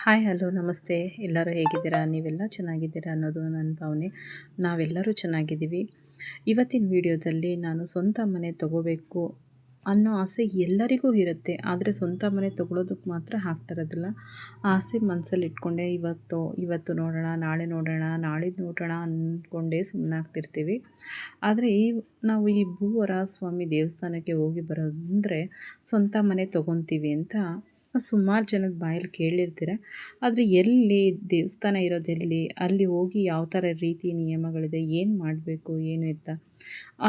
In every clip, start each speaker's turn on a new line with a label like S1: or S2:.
S1: Hi hello ನಮಸ್ತೆ. ಎಲ್ಲರೂ ಹೇಗಿದ್ದೀರಾ? ನೀವೆಲ್ಲ ಚೆನ್ನಾಗಿದ್ದೀರಾ ಅನ್ನೋದು ನನ್ನ ಭಾವನೆ. ನಾವೆಲ್ಲರೂ ಚೆನ್ನಾಗಿದ್ದೀವಿ. ಇವತ್ತಿನ ವಿಡಿಯೋದಲ್ಲಿ ನಾನು ಸ್ವಂತ ಮನೆ ತಗೋಬೇಕು ಅನ್ನೋ ಆಸೆ ಎಲ್ಲರಿಗೂ ಇರುತ್ತೆ. ಆದರೆ ಸ್ವಂತ ಮನೆ ತಗೊಳ್ಳೋದಕ್ಕೆ ಮಾತ್ರ ಆಗ್ತಿರೋದಿಲ್ಲ. ಆಸೆ ಮನಸ್ಸಲ್ಲಿ ಇಟ್ಕೊಂಡೇ ಇವತ್ತು ನೋಡೋಣ, ನಾಳೆ ನೋಡೋಣ, ನಾಳಿದ್ದು ನೋಡೋಣ ಅಂದ್ಕೊಂಡೇ ಸುಮ್ಮನಾಗ್ತಿರ್ತೀವಿ. ಆದರೆ ನಾವು ಈ ಭೂವರ ಸ್ವಾಮಿ ದೇವಸ್ಥಾನಕ್ಕೆ ಹೋಗಿ ಬರೋದಂದರೆ ಸ್ವಂತ ಮನೆ ತೊಗೊತೀವಿ ಅಂತ ಸುಮಾರು ಜನದ ಬಾಯಲ್ಲಿ ಕೇಳಿರ್ತೀರ. ಆದರೆ ಎಲ್ಲಿ ದೇವಸ್ಥಾನ ಇರೋದೆಲ್ಲಿ, ಅಲ್ಲಿ ಹೋಗಿ ಯಾವ ಥರ ರೀತಿ ನಿಯಮಗಳಿದೆ, ಏನು ಮಾಡಬೇಕು, ಏನು ಎತ್ತ,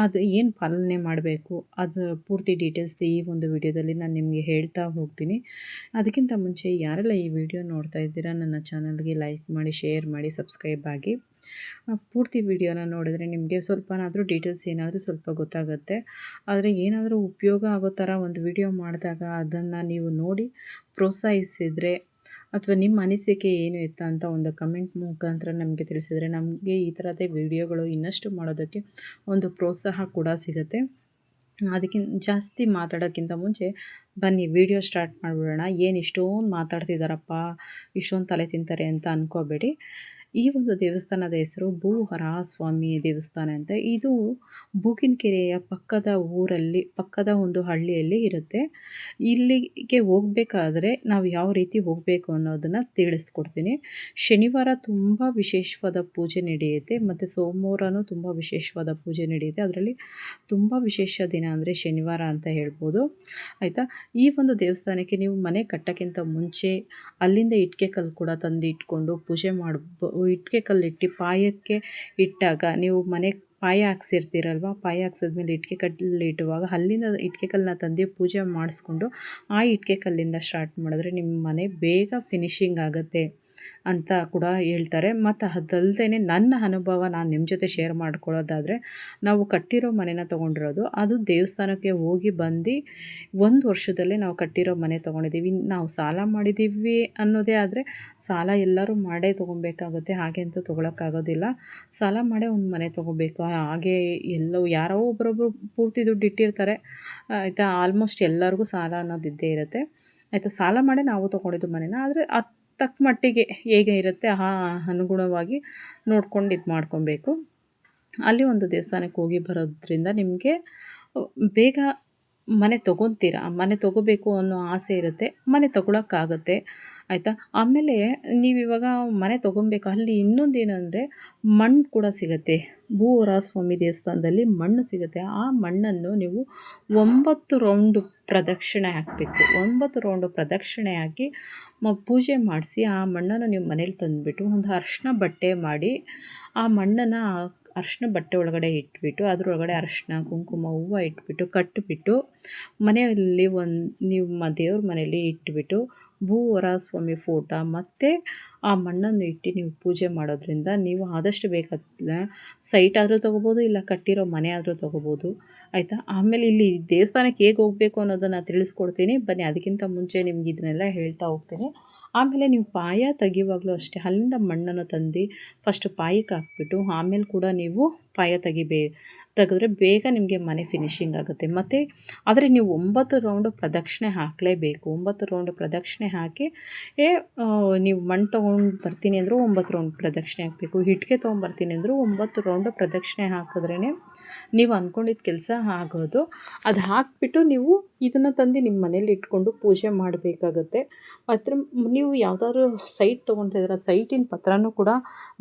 S1: ಅದು ಏನು ಪಾಲನೆ ಮಾಡಬೇಕು, ಅದು ಪೂರ್ತಿ ಡೀಟೇಲ್ಸ್ ಈ ಒಂದು ವಿಡಿಯೋದಲ್ಲಿ ನಾನು ನಿಮಗೆ ಹೇಳ್ತಾ ಹೋಗ್ತೀನಿ. ಅದಕ್ಕಿಂತ ಮುಂಚೆ ಯಾರೆಲ್ಲ ಈ ವಿಡಿಯೋ ನೋಡ್ತಾ ಇದ್ದೀರಾ ನನ್ನ ಚಾನಲ್ಗೆ ಲೈಕ್ ಮಾಡಿ, ಶೇರ್ ಮಾಡಿ, ಸಬ್ಸ್ಕ್ರೈಬ್ ಆಗಿ. ಪೂರ್ತಿ ವಿಡಿಯೋನ ನೋಡಿದ್ರೆ ನಿಮಗೆ ಸ್ವಲ್ಪನಾದರೂ ಡೀಟೇಲ್ಸ್ ಏನಾದರೂ ಸ್ವಲ್ಪ ಗೊತ್ತಾಗುತ್ತೆ. ಆದರೆ ಏನಾದರೂ ಉಪಯೋಗ ಆಗೋ ಥರ ಒಂದು ವಿಡಿಯೋ ಮಾಡಿದಾಗ ಅದನ್ನು ನೀವು ನೋಡಿ ಪ್ರೋತ್ಸಾಹಿಸಿದರೆ ಅಥವಾ ನಿಮ್ಮ ಅನಿಸಿಕೆ ಏನು ಎತ್ತ ಅಂತ ಒಂದು ಕಮೆಂಟ್ ಮುಖಾಂತರ ನಮಗೆ ತಿಳಿಸಿದರೆ ನಮಗೆ ಈ ಥರದೇ ವಿಡಿಯೋಗಳು ಇನ್ನಷ್ಟು ಮಾಡೋದಕ್ಕೆ ಒಂದು ಪ್ರೋತ್ಸಾಹ ಕೂಡ ಸಿಗುತ್ತೆ. ಅದಕ್ಕಿಂತ ಜಾಸ್ತಿ ಮಾತಾಡೋಕ್ಕಿಂತ ಮುಂಚೆ ಬನ್ನಿ ವಿಡಿಯೋ ಸ್ಟಾರ್ಟ್ ಮಾಡಿಬಿಡೋಣ. ಏನು ಇಷ್ಟೊಂದು ಮಾತಾಡ್ತಿದ್ದಾರಪ್ಪ, ಇಷ್ಟೊಂದು ತಲೆ ತಿಂತಾರೆ ಅಂತ ಅಂದ್ಕೋಬೇಡಿ. ಈ ಒಂದು ದೇವಸ್ಥಾನದ ಹೆಸರು ಭೂಹರ ಸ್ವಾಮಿ ದೇವಸ್ಥಾನ ಅಂತ. ಇದು ಬೂಕಿನಕೆರೆಯ ಪಕ್ಕದ ಒಂದು ಹಳ್ಳಿಯಲ್ಲಿ ಇರುತ್ತೆ. ಇಲ್ಲಿಗೆ ಹೋಗಬೇಕಾದ್ರೆ ನಾವು ಯಾವ ರೀತಿ ಹೋಗಬೇಕು ಅನ್ನೋದನ್ನು ತಿಳಿಸ್ಕೊಡ್ತೀನಿ. ಶನಿವಾರ ತುಂಬ ವಿಶೇಷವಾದ ಪೂಜೆ ನಡೆಯುತ್ತೆ ಮತ್ತು ಸೋಮವಾರನೂ ತುಂಬ ವಿಶೇಷವಾದ ಪೂಜೆ ನಡೆಯುತ್ತೆ. ಅದರಲ್ಲಿ ತುಂಬ ವಿಶೇಷ ದಿನ ಅಂದರೆ ಶನಿವಾರ ಅಂತ ಹೇಳ್ಬೋದು, ಆಯಿತಾ. ಈ ಒಂದು ದೇವಸ್ಥಾನಕ್ಕೆ ನೀವು ಮನೆ ಕಟ್ಟೋಕ್ಕಿಂತ ಮುಂಚೆ ಅಲ್ಲಿಂದ ಇಟ್ಟಿಗೆ ಕಲ್ಲು ಕೂಡ ತಂದು ಇಟ್ಕೊಂಡು ಪೂಜೆ ಇಟ್ಟಿಗೆ ಕಲ್ಲಿಟ್ಟು ಪಾಯಕ್ಕೆ ಇಟ್ಟಾಗ ನೀವು ಮನೆಗೆ ಪಾಯ ಹಾಕ್ಸಿರ್ತೀರಲ್ವ, ಪಾಯ ಹಾಕ್ಸಿದ್ಮೇಲೆ ಇಟ್ಟಿಗೆ ಕಲ್ಲು ಇಟ್ಟುವಾಗ ಅಲ್ಲಿಂದ ಇಟ್ಟಿಗೆ ಕಲ್ಲನ್ನ ತಂದು ಪೂಜೆ ಮಾಡಿಸ್ಕೊಂಡು ಆ ಇಟ್ಟಿಗೆ ಕಲ್ಲಿಂದ ಸ್ಟಾರ್ಟ್ ಮಾಡಿದ್ರೆ ನಿಮ್ಮ ಮನೆ ಬೇಗ ಫಿನಿಶಿಂಗ್ ಆಗುತ್ತೆ ಅಂತ ಕೂಡ ಹೇಳ್ತಾರೆ. ಮತ್ತು ಅದಲ್ಲದೆ ನನ್ನ ಅನುಭವ ನಾನು ನಿಮ್ಮ ಜೊತೆ ಶೇರ್ ಮಾಡ್ಕೊಳ್ಳೋದಾದರೆ, ನಾವು ಕಟ್ಟಿರೋ ಮನೆನ ತೊಗೊಂಡಿರೋದು, ಅದು ದೇವಸ್ಥಾನಕ್ಕೆ ಹೋಗಿ ಬಂದು 1 ವರ್ಷದಲ್ಲೇ ನಾವು ಕಟ್ಟಿರೋ ಮನೆ ತೊಗೊಂಡಿದ್ದೀವಿ. ನಾವು ಸಾಲ ಮಾಡಿದ್ದೀವಿ ಅನ್ನೋದೇ ಆದರೆ ಸಾಲ ಎಲ್ಲರೂ ಮಾಡೇ ತೊಗೊಬೇಕಾಗುತ್ತೆ, ಹಾಗೆ ಅಂತ ತೊಗೊಳಕ್ಕಾಗೋದಿಲ್ಲ. ಸಾಲ ಮಾಡೇ ಒಂದು ಮನೆ ತೊಗೋಬೇಕು. ಹಾಗೆ ಯಾರೋ ಒಬ್ಬರೊಬ್ಬರು ಪೂರ್ತಿ ದುಡ್ಡು ಇಟ್ಟಿರ್ತಾರೆ, ಆಯಿತಾ. ಆಲ್ಮೋಸ್ಟ್ ಎಲ್ಲರಿಗೂ ಸಾಲ ಅನ್ನೋದಿದ್ದೇ ಇರುತ್ತೆ, ಆಯಿತಾ. ಸಾಲ ಮಾಡೇ ನಾವು ತೊಗೊಂಡಿದ್ದು ಮನೆನ. ಆದರೆ ತಕ್ಕ ಮಟ್ಟಿಗೆ ಹೇಗೆ ಇರುತ್ತೆ ಅನುಗುಣವಾಗಿ ನೋಡ್ಕೊಂಡು ಇದು ಮಾಡ್ಕೊಬೇಕು. ಅಲ್ಲಿ ಒಂದು ದೇವಸ್ಥಾನಕ್ಕೆ ಹೋಗಿ ಬರೋದ್ರಿಂದ ನಿಮಗೆ ಬೇಗ ಮನೆ ತೊಗೊತೀರ. ಮನೆ ತೊಗೋಬೇಕು ಅನ್ನೋ ಆಸೆ ಇರುತ್ತೆ, ಮನೆ ತೊಗೊಳಕ್ಕಾಗತ್ತೆ, ಆಯಿತಾ. ಆಮೇಲೆ ನೀವಿವಾಗ ಮನೆ ತೊಗೊಬೇಕು. ಅಲ್ಲಿ ಇನ್ನೊಂದೇನೆಂದರೆ ಮಣ್ಣು ಕೂಡ ಸಿಗುತ್ತೆ. ಭೂವರ ಸ್ವಾಮಿ ದೇವಸ್ಥಾನದಲ್ಲಿ ಮಣ್ಣು ಸಿಗುತ್ತೆ. ಆ ಮಣ್ಣನ್ನು ನೀವು 9 ರೌಂಡು ಪ್ರದಕ್ಷಿಣೆ ಹಾಕಬೇಕು. 9 ರೌಂಡು ಪ್ರದಕ್ಷಿಣೆ ಹಾಕಿ ಪೂಜೆ ಮಾಡಿಸಿ ಆ ಮಣ್ಣನ್ನು ನೀವು ಮನೇಲಿ ತಂದುಬಿಟ್ಟು ಒಂದು ಅರಿಶಿನ ಬಟ್ಟೆ ಮಾಡಿ ಆ ಮಣ್ಣನ್ನು ಅರಿಶಿನ ಬಟ್ಟೆ ಒಳಗಡೆ ಇಟ್ಬಿಟ್ಟು ಅದರೊಳಗಡೆ ಅರಿಶಿನ, ಕುಂಕುಮ, ಹೂವು ಇಟ್ಬಿಟ್ಟು ಕಟ್ಟಿಬಿಟ್ಟು ಮನೆಯಲ್ಲಿ ನೀವು ದೇವ್ರ ಮನೆಯಲ್ಲಿ ಇಟ್ಬಿಟ್ಟು ಭೂವರ ಸ್ವಾಮಿ ಫೋಟೋ ಮತ್ತು ಆ ಮಣ್ಣನ್ನು ಇಟ್ಟು ನೀವು ಪೂಜೆ ಮಾಡೋದ್ರಿಂದ ನೀವು ಆದಷ್ಟು ಬೇಕಾದ ಸೈಟ್ ಆದರೂ ತೊಗೋಬೋದು, ಇಲ್ಲ ಕಟ್ಟಿರೋ ಮನೆ ಆದರೂ ತೊಗೋಬೋದು, ಆಯಿತಾ. ಆಮೇಲೆ ಇಲ್ಲಿ ದೇವಸ್ಥಾನಕ್ಕೆ ಹೇಗೆ ಹೋಗಬೇಕು ಅನ್ನೋದನ್ನು ತಿಳಿಸ್ಕೊಡ್ತೀನಿ ಬನ್ನಿ. ಅದಕ್ಕಿಂತ ಮುಂಚೆ ನಿಮ್ಗೆ ಇದನ್ನೆಲ್ಲ ಹೇಳ್ತಾ ಹೋಗ್ತೀನಿ. ಆಮೇಲೆ ನೀವು ಪಾಯ ತೆಗಿವಾಗಲೂ ಅಷ್ಟೇ ಅಲ್ಲಿಂದ ಮಣ್ಣನ್ನು ತಂದು ಫಸ್ಟ್ ಪಾಯಕ್ಕೆ ಹಾಕ್ಬಿಟ್ಟು ಆಮೇಲೆ ಕೂಡ ನೀವು ಪಾಯ ತೆಗೆದ್ರೆ ಬೇಗ ನಿಮಗೆ ಮನೆ ಫಿನಿಶಿಂಗ್ ಆಗುತ್ತೆ. ಮತ್ತು ಆದರೆ ನೀವು 9 ರೌಂಡು ಪ್ರದಕ್ಷಿಣೆ ಹಾಕಲೇಬೇಕು. 9 ರೌಂಡು ಪ್ರದಕ್ಷಿಣೆ ಹಾಕಿ ನೀವು ಮಣ್ಣು ತೊಗೊಂಡು ಬರ್ತೀನಿ ಅಂದರೂ 9 ರೌಂಡ್ ಪ್ರದಕ್ಷಿಣೆ ಹಾಕಬೇಕು. ಇಟ್ಟಿಗೆ ತೊಗೊಂಬರ್ತೀನಿ ಅಂದರೂ 9 ರೌಂಡು ಪ್ರದಕ್ಷಿಣೆ ಹಾಕಿದ್ರೇ ನೀವು ಅಂದ್ಕೊಂಡಿದ್ದ ಕೆಲಸ ಆಗೋದು. ಅದು ಹಾಕಿಬಿಟ್ಟು ನೀವು ಇದನ್ನು ತಂದು ನಿಮ್ಮ ಮನೇಲಿ ಇಟ್ಕೊಂಡು ಪೂಜೆ ಮಾಡಬೇಕಾಗತ್ತೆ. ಮತ್ತು ನೀವು ಯಾವುದಾದ್ರು ಸೈಟ್ ತೊಗೊತಿದ್ದೀರ, ಸೈಟಿನ ಪತ್ರನೂ ಕೂಡ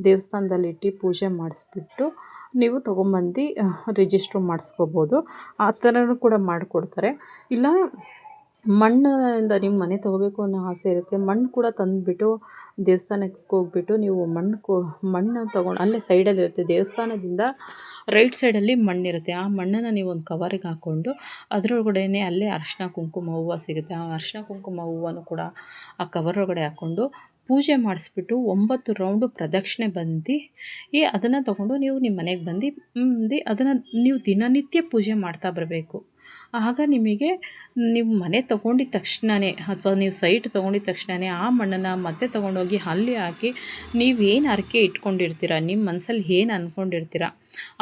S1: ದೇವಸ್ಥಾನದಲ್ಲಿ ಇಟ್ಟು ಪೂಜೆ ಮಾಡಿಸ್ಬಿಟ್ಟು ನೀವು ತೊಗೊಂಬಂದು ರಿಜಿಸ್ಟ್ರು ಮಾಡಿಸ್ಕೋಬೋದು. ಆ ಥರನೂ ಕೂಡ ಮಾಡಿಕೊಡ್ತಾರೆ. ಇಲ್ಲ ಮಣ್ಣಿಂದ ನಿಮ್ಮ ಮನೆ ತೊಗೋಬೇಕು ಅನ್ನೋ ಆಸೆ ಇರುತ್ತೆ, ಮಣ್ಣು ಕೂಡ ತಂದುಬಿಟ್ಟು ದೇವಸ್ಥಾನಕ್ಕೆ ಹೋಗ್ಬಿಟ್ಟು ನೀವು ಮಣ್ಣು ತೊಗೊಂಡು ಅಲ್ಲೇ ಸೈಡಲ್ಲಿರುತ್ತೆ. ದೇವಸ್ಥಾನದಿಂದ ರೈಟ್ ಸೈಡಲ್ಲಿ ಮಣ್ಣಿರುತ್ತೆ. ಆ ಮಣ್ಣನ್ನು ನೀವು ಒಂದು ಕವರಿಗೆ ಹಾಕ್ಕೊಂಡು ಅದರೊಳಗಡೆ ಅಲ್ಲೇ ಅರಿಶಿನ, ಕುಂಕುಮ, ಹೂವು ಸಿಗುತ್ತೆ. ಆ ಅರಿಶಿನ, ಕುಂಕುಮ, ಹೂವನ್ನು ಕೂಡ ಆ ಕವರ್ ಒಳಗಡೆ ಹಾಕ್ಕೊಂಡು ಪೂಜೆ ಮಾಡಿಸ್ಬಿಟ್ಟು 9 ರೌಂಡು ಪ್ರದಕ್ಷಿಣೆ ಬಂದು ಅದನ್ನು ತೊಗೊಂಡು ನೀವು ನಿಮ್ಮ ಮನೆಗೆ ಬಂದು ಅದನ್ನು ನೀವು ದಿನನಿತ್ಯ ಪೂಜೆ ಮಾಡ್ತಾ ಬರಬೇಕು. ಆಗ ನಿಮಗೆ ನೀವು ಮನೆ ತೊಗೊಂಡಿದ್ದ ತಕ್ಷಣವೇ ಅಥವಾ ನೀವು ಸೈಟ್ ತೊಗೊಂಡಿದ್ದ ತಕ್ಷಣವೇ ಆ ಮಣ್ಣನ್ನು ಮತ್ತೆ ತೊಗೊಂಡೋಗಿ ಅಲ್ಲಿ ಹಾಕಿ ನೀವೇನು ಹರಕೆ ಇಟ್ಕೊಂಡಿರ್ತೀರ, ನಿಮ್ಮ ಮನಸ್ಸಲ್ಲಿ ಏನು ಅಂದ್ಕೊಂಡಿರ್ತೀರ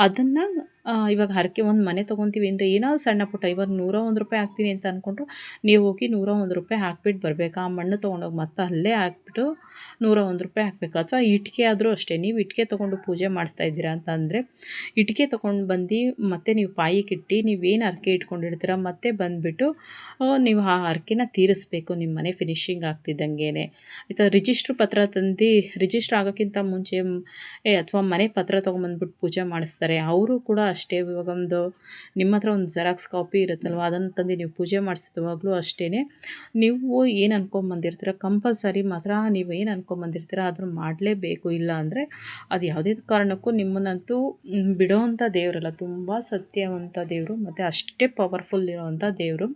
S1: ಅದನ್ನು ಇವಾಗ ಹರಕೆ ಒಂದು ಮನೆ ತೊಗೊತೀವಿ ಅಂದರೆ ಏನಾದ್ರು ಸಣ್ಣ ಪುಟ್ಟ ಇವಾಗ ₹101 ಹಾಕ್ತೀನಿ ಅಂತ ಅಂದ್ಕೊಂಡ್ರು ನೀವು ಹೋಗಿ ₹101 ಹಾಕ್ಬಿಟ್ಟು ಬರಬೇಕು. ಆ ಮಣ್ಣು ತೊಗೊಂಡೋಗಿ ಮತ್ತೆ ಅಲ್ಲೇ ಹಾಕ್ಬಿಟ್ಟು ₹101 ಹಾಕಬೇಕು. ಅಥವಾ ಇಟ್ಟಿಗೆ ಆದರೂ ಅಷ್ಟೇ, ನೀವು ಇಟ್ಟಿಗೆ ತೊಗೊಂಡು ಪೂಜೆ ಮಾಡಿಸ್ತಾ ಇದ್ದೀರಾ ಅಂತ ಅಂದರೆ ಇಟ್ಟಿಗೆ ತೊಗೊಂಡು ಬಂದು ಮತ್ತೆ ನೀವು ಪಾಯಿಗಿಟ್ಟು ನೀವೇನು ಹರಕೆ ಇಟ್ಕೊಂಡಿರ್ತೀರ ಮತ್ತೆ ಬಂದುಬಿಟ್ಟು ನೀವು ಆ ಹರಕೆನ ತೀರಿಸ್ಬೇಕು ನಿಮ್ಮ ಮನೆ ಫಿನಿಶಿಂಗ್ ಆಗ್ತಿದ್ದಂಗೆ. ಅಥವಾ ರಿಜಿಸ್ಟ್ರ್ ಪತ್ರ ತಂದು ರಿಜಿಸ್ಟ್ರ್ ಆಗೋಕ್ಕಿಂತ ಮುಂಚೆ ಅಥವಾ ಮನೆ ಪತ್ರ ತೊಗೊಂಬಂದ್ಬಿಟ್ಟು ಪೂಜೆ ಮಾಡಿಸ್ತಾರೆ, ಅವರು ಕೂಡ ಅಷ್ಟೇ. ಇವಾಗ ನಿಮ್ಮ ಹತ್ರ ಒಂದು ಜೆರಾಕ್ಸ್ ಕಾಪಿ ಇರುತ್ತಲ್ವ, ಅದನ್ನು ತಂದು ನೀವು ಪೂಜೆ ಮಾಡಿಸಿದವಾಗಲೂ ಅಷ್ಟೇ, ನೀವು ಏನು ಅನ್ಕೊಂಬಂದಿರ್ತೀರ ಕಂಪಲ್ಸರಿ ಮಾತ್ರ ನೀವು ಏನು ಅನ್ಕೊಂಬಂದಿರ್ತೀರ ಅದನ್ನು ಮಾಡಲೇಬೇಕು. ಇಲ್ಲ ಅಂದರೆ ಅದು ಯಾವುದೇ ಕಾರಣಕ್ಕೂ ನಿಮ್ಮನ್ನಂತೂ ಬಿಡೋವಂಥ ದೇವರಲ್ಲ, ತುಂಬ ಸತ್ಯವಂತ ದೇವರು ಮತ್ತು ಅಷ್ಟೇ ಪವರ್ಫುಲ್ ಇರೋವಂಥ ದೇವರು.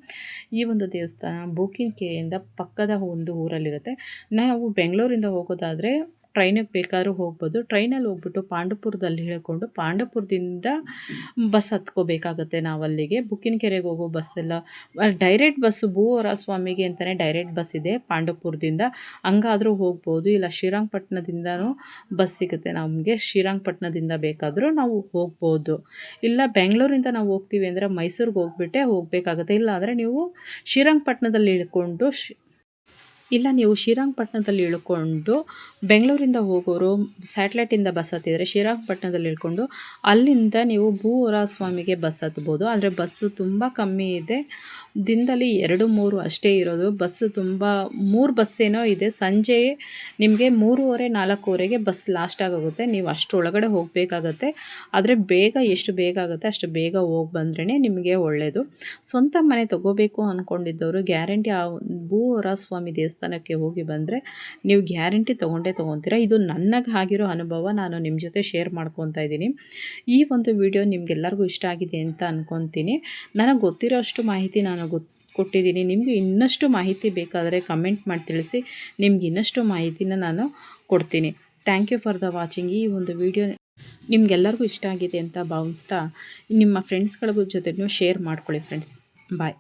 S1: ಈ ಒಂದು ದೇವಸ್ಥಾನ ಬೂಕಿನಕೆರೆಯಿಂದ ಪಕ್ಕದ ಒಂದು ಊರಲ್ಲಿರುತ್ತೆ. ನಾವು ಬೆಂಗಳೂರಿಂದ ಹೋಗೋದಾದರೆ ಟ್ರೈನಿಗೆ ಬೇಕಾದ್ರೂ ಹೋಗ್ಬೋದು. ಟ್ರೈನಲ್ಲಿ ಹೋಗ್ಬಿಟ್ಟು ಪಾಂಡವಪುರದಲ್ಲಿ ಇಳ್ಕೊಂಡು ಪಾಂಡವಪುರದಿಂದ ಬಸ್ ಹತ್ಕೋಬೇಕಾಗತ್ತೆ ನಾವು ಅಲ್ಲಿಗೆ. ಬುಕ್ಕಿನಕೆರೆಗೆ ಹೋಗೋ ಬಸ್ಸೆಲ್ಲ ಡೈರೆಕ್ಟ್ ಬಸ್ಸು ಭೂವರ ಸ್ವಾಮಿಗೆ ಅಂತಲೇ ಡೈರೆಕ್ಟ್ ಬಸ್ ಇದೆ ಪಾಂಡವಪುರದಿಂದ, ಹಂಗಾದರೂ ಹೋಗ್ಬೋದು. ಇಲ್ಲ ಶ್ರೀರಂಗಪಟ್ಟಣದಿಂದನೂ ಬಸ್ ಸಿಗುತ್ತೆ ನಮಗೆ, ಶ್ರೀರಂಗಪಟ್ಟಣದಿಂದ ಬೇಕಾದರೂ ನಾವು ಹೋಗ್ಬೋದು. ಇಲ್ಲ ಬೆಂಗಳೂರಿಂದ ನಾವು ಹೋಗ್ತೀವಿ ಅಂದರೆ ಮೈಸೂರಿಗೆ ಹೋಗ್ಬಿಟ್ಟೆ ಹೋಗಬೇಕಾಗತ್ತೆ. ಇಲ್ಲ ಅಂದರೆ ನೀವು ಶ್ರೀರಂಗಪಟ್ಟಣದಲ್ಲಿ ಇಳ್ಕೊಂಡು ಇಳ್ಕೊಂಡು ಬೆಂಗಳೂರಿಂದ ಹೋಗೋರು ಸ್ಯಾಟ್ಲೈಟಿಂದ ಬಸ್ ಹತ್ತಿದರೆ ಶ್ರೀರಂಗಪಟ್ಟಣದಲ್ಲಿ ಇಳ್ಕೊಂಡು ಅಲ್ಲಿಂದ ನೀವು ಭೂವರ ಸ್ವಾಮಿಗೆ ಬಸ್ ಹತ್ಬೋದು. ಆದರೆ ಬಸ್ಸು ತುಂಬ ಕಮ್ಮಿ ಇದೆ, ದಿನದಲ್ಲಿ 2-3 ಅಷ್ಟೇ ಇರೋದು. ಬಸ್ಸು ತುಂಬ 3 ಬಸ್ಸೇನೋ ಇದೆ. ಸಂಜೆ ನಿಮಗೆ 3:30-4:00 ಬಸ್ ಲಾಸ್ಟ್ ಆಗೋಗುತ್ತೆ. ನೀವು ಅಷ್ಟರೊಳಗಡೆ ಹೋಗಬೇಕಾಗತ್ತೆ. ಆದರೆ ಎಷ್ಟು ಬೇಗ ಆಗುತ್ತೆ ಅಷ್ಟು ಬೇಗ ಹೋಗಿ ಬಂದ್ರೇ ನಿಮಗೆ ಒಳ್ಳೆಯದು. ಸ್ವಂತ ಮನೆ ತೊಗೋಬೇಕು ಅಂದ್ಕೊಂಡಿದ್ದವರು ಗ್ಯಾರಂಟಿ ಆ ಭೂವರ ಸ್ವಾಮಿ ದೇವಸ್ಥಾನಕ್ಕೆ ಹೋಗಿ ಬಂದರೆ ನೀವು ಗ್ಯಾರಂಟಿ ತೊಗೊಂತೀರ. ಇದು ನನಗೆ ಆಗಿರೋ ಅನುಭವ, ನಾನು ನಿಮ್ಮ ಜೊತೆ ಶೇರ್ ಮಾಡ್ಕೊತಾ ಇದ್ದೀನಿ. ಈ ಒಂದು ವಿಡಿಯೋ ನಿಮಗೆಲ್ಲರಿಗೂ ಇಷ್ಟ ಆಗಿದೆ ಅಂತ ಅಂದ್ಕೊತೀನಿ. ನನಗೆ ಗೊತ್ತಿರೋ ಅಷ್ಟು ಮಾಹಿತಿ ನಾನು ಕೊಟ್ಟಿದ್ದೀನಿ. ನಿಮಗೆ ಇನ್ನಷ್ಟು ಮಾಹಿತಿ ಬೇಕಾದರೆ ಕಮೆಂಟ್ ಮಾಡಿ ತಿಳಿಸಿ, ನಿಮ್ಗೆ ಇನ್ನಷ್ಟು ಮಾಹಿತಿನ ನಾನು ಕೊಡ್ತೀನಿ. Thank you for the watching. ಈ ಒಂದು ವಿಡಿಯೋ ನಿಮಗೆಲ್ಲರಿಗೂ ಇಷ್ಟ ಆಗಿದೆ ಅಂತ ಭಾವಿಸ್ತಾ ನಿಮ್ಮ ಫ್ರೆಂಡ್ಸ್ಗಳಿಗೂ ಜೊತೆನೂ ಶೇರ್ ಮಾಡ್ಕೊಳ್ಳಿ ಫ್ರೆಂಡ್ಸ್. ಬಾಯ್.